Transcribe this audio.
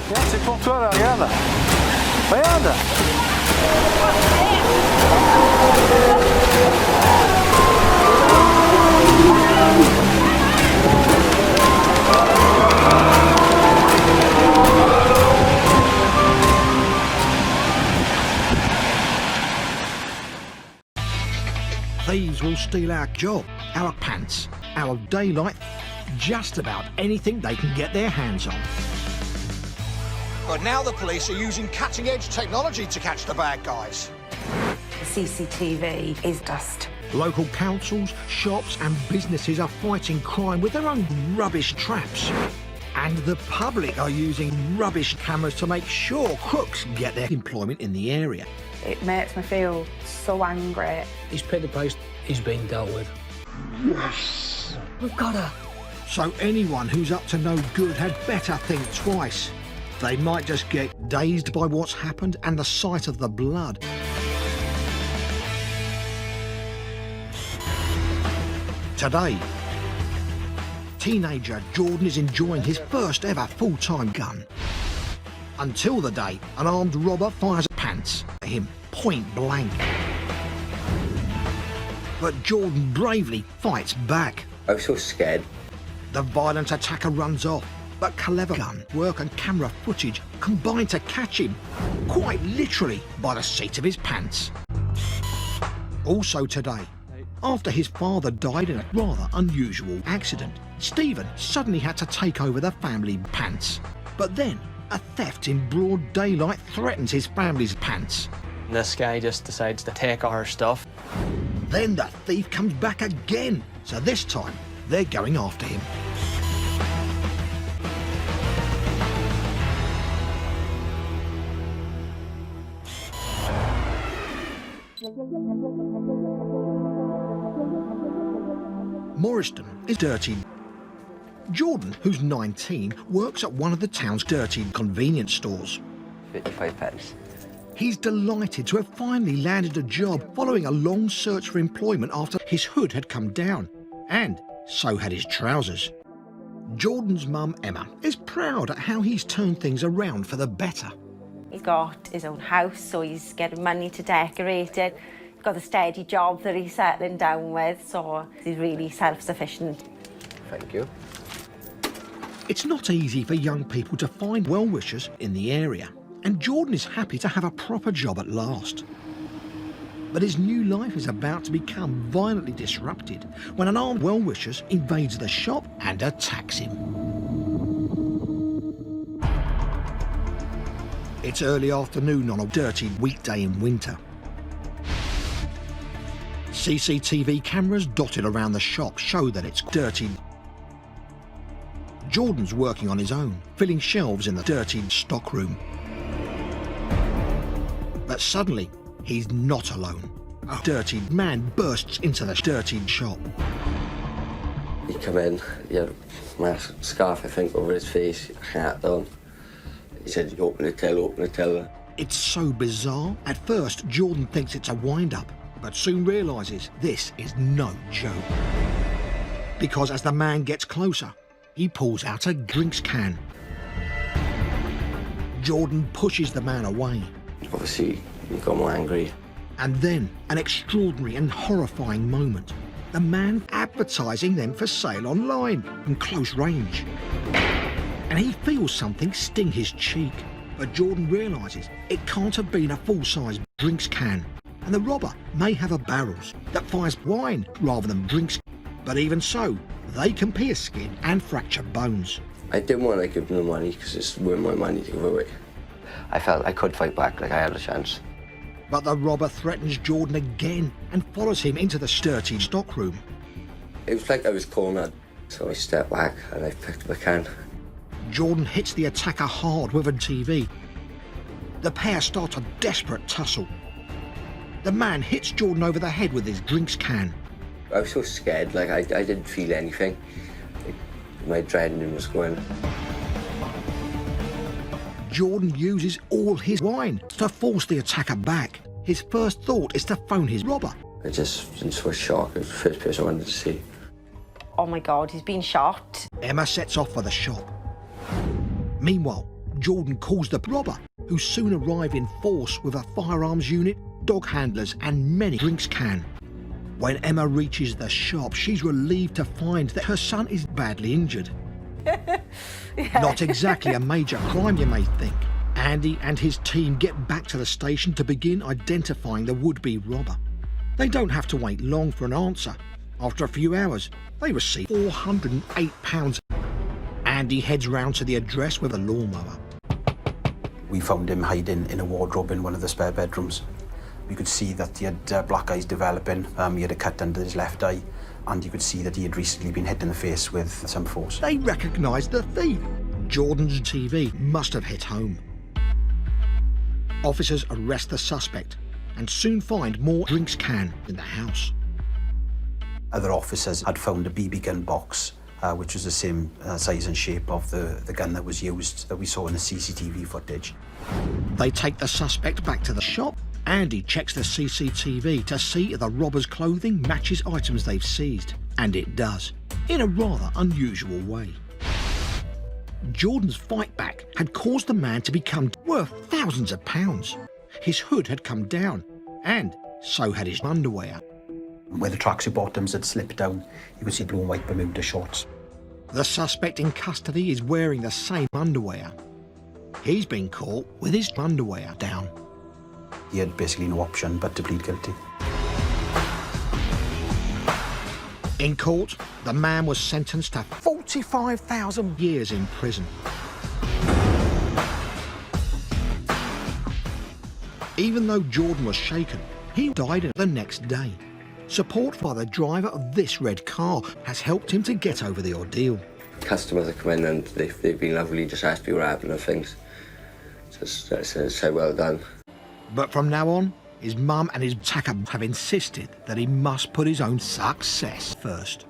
Tiens, c'est pour toi, là, regarde. Regarde. Thieves will steal our job, our pants, our daylight, just about anything they can get their hands on. But now the police are using cutting-edge technology to catch the bad guys. CCTV is dust. Local councils, shops and businesses are fighting crime with their own rubbish traps. And the public are using rubbish cameras to make sure crooks get their employment in the area. It makes me feel so angry. He's paid the price. He's been dealt with. Yes! We've got her. So anyone who's up to no good had better think twice. They might just get dazed by what's happened and the sight of the blood. Today, teenager Jordan is enjoying his first ever full-time gun. Until the day an armed robber fires pants at him, point blank. But Jordan bravely fights back. I was so scared. The violent attacker runs off, but clever gun work and camera footage combine to catch him, quite literally by the seat of his pants. Also today, after his father died in a rather unusual accident, Stephen suddenly had to take over the family pants. But then, a theft in broad daylight threatens his family's pants. This guy just decides to take our stuff. Then the thief comes back again, so this time they're going after him. Morriston is dirty. Jordan, who's 19, works at one of the town's dirty convenience stores. 55 pence. He's delighted to have finally landed a job following a long search for employment after his hood had come down, and so had his trousers. Jordan's mum, Emma, is proud at how he's turned things around for the better. He's got his own house, so he's getting money to decorate it. He's got a steady job that he's settling down with, so he's really self-sufficient. Thank you. It's not easy for young people to find well-wishers in the area, and Jordan is happy to have a proper job at last. But his new life is about to become violently disrupted when an armed well-wishers invades the shop and attacks him. It's early afternoon on a dirty weekday in winter. CCTV cameras dotted around the shop show that it's dirty. Jordan's working on his own, filling shelves in the dirty stockroom. But suddenly, he's not alone. A dirty man bursts into the dirty shop. He come in, he had a scarf, I think, over his face, hat on. He said, open the till, open the till. It's so bizarre. At first, Jordan thinks it's a wind-up, but soon realises this is no joke. Because as the man gets closer, he pulls out a drinks can. Jordan pushes the man away. Obviously, he got more angry. And then, an extraordinary and horrifying moment. The man advertising them for sale online from close range. And he feels something sting his cheek. But Jordan realises it can't have been a full-size drinks can. And the robber may have a barrels that fires wine rather than drinks. But even so, they can pierce skin and fracture bones. I didn't want to give him the money because it's worth my money to give away. I felt I could fight back, like I had a chance. But the robber threatens Jordan again and follows him into the dirty stockroom. It was like I was cornered, so I stepped back and I picked up a can. Jordan hits the attacker hard with a TV. The pair start a desperate tussle. The man hits Jordan over the head with his drinks can. I was so scared, like I didn't feel anything. My adrenaline was going. Jordan uses all his wine to force the attacker back. His first thought is to phone his robber. I just was so shocked. It was the first person I wanted to see. Oh my God, he's been shot. Emma sets off for the shop. Meanwhile, Jordan calls the robber, who soon arrive in force with a firearms unit, dog handlers and many drinks can. When Emma reaches the shop, she's relieved to find that her son is badly injured. Not exactly a major crime, you may think. Andy and his team get back to the station to begin identifying the would-be robber. They don't have to wait long for an answer. After a few hours, they receive £408. Andy heads round to the address with a lawnmower. We found him hiding in a wardrobe in one of the spare bedrooms. We could see that he had black eyes developing, he had a cut under his left eye, and you could see that he had recently been hit in the face with some force. They recognised the thief. Jordan's TV must have hit home. Officers arrest the suspect and soon find more drinks can in the house. Other officers had found a BB gun box, which was the same size and shape of the gun that was used that we saw in the CCTV footage. They take the suspect back to the shop. Andy checks the CCTV to see if the robber's clothing matches items they've seized. And it does, in a rather unusual way. Jordan's fight back had caused the man to become worth thousands of pounds. His hood had come down, and so had his underwear. Where the tracksuit bottoms had slipped down, you could see blue and white Bermuda shorts. The suspect in custody is wearing the same underwear. He's been caught with his underwear down. He had basically no option but to plead guilty. In court, the man was sentenced to 45,000 years in prison. Even though Jordan was shaken, he died the next day. Support by the driver of this red car has helped him to get over the ordeal. Customers have come in and they've been lovely, just asked me what happened and things. So well done. But from now on, his mum and his attacker have insisted that he must put his own success first.